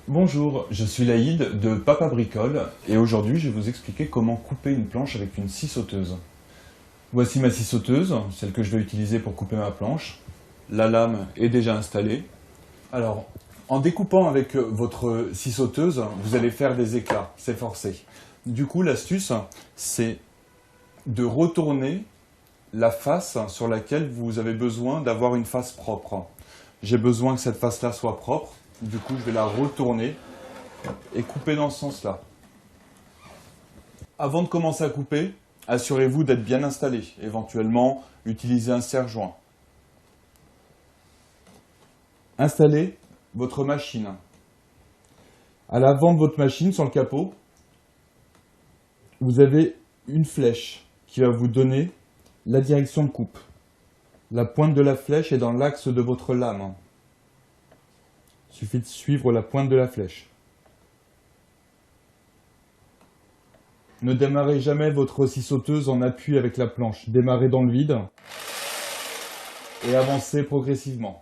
Bonjour, je suis Laïd de Papa Bricole et aujourd'hui je vais vous expliquer comment couper une planche avec une scie sauteuse. Voici ma scie sauteuse, celle que je vais utiliser pour couper ma planche. La lame est déjà installée. Alors, en découpant avec votre scie sauteuse, vous allez faire des éclats, c'est forcé. Du coup, l'astuce, c'est de retourner la face sur laquelle vous avez besoin d'avoir une face propre. J'ai besoin que cette face-là soit propre. Du coup, je vais la retourner et couper dans ce sens-là. Avant de commencer à couper, assurez-vous d'être bien installé. Éventuellement, utilisez un serre-joint. Installez votre machine. À l'avant de votre machine, sur le capot, vous avez une flèche qui va vous donner la direction de coupe. La pointe de la flèche est dans l'axe de votre lame. Il suffit de suivre la pointe de la flèche. Ne démarrez jamais votre scie sauteuse en appui avec la planche. Démarrez dans le vide et avancez progressivement.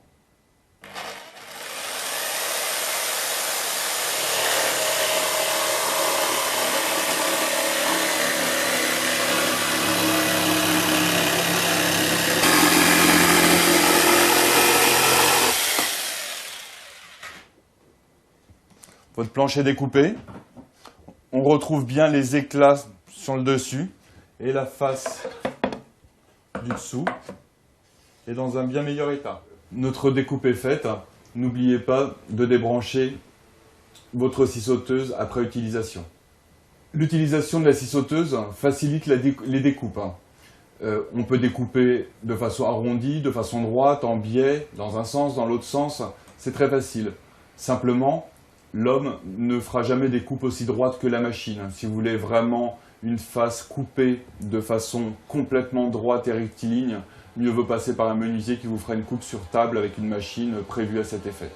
Votre planche est découpée. On retrouve bien les éclats sur le dessus et la face du dessous est dans un bien meilleur état. Notre découpe est faite. N'oubliez pas de débrancher votre scie sauteuse après utilisation. L'utilisation de la scie sauteuse facilite les découpes. On peut découper de façon arrondie, de façon droite, en biais, dans un sens, dans l'autre sens. C'est très facile. Simplement, l'homme ne fera jamais des coupes aussi droites que la machine. Si vous voulez vraiment une face coupée de façon complètement droite et rectiligne, mieux vaut passer par un menuisier qui vous fera une coupe sur table avec une machine prévue à cet effet.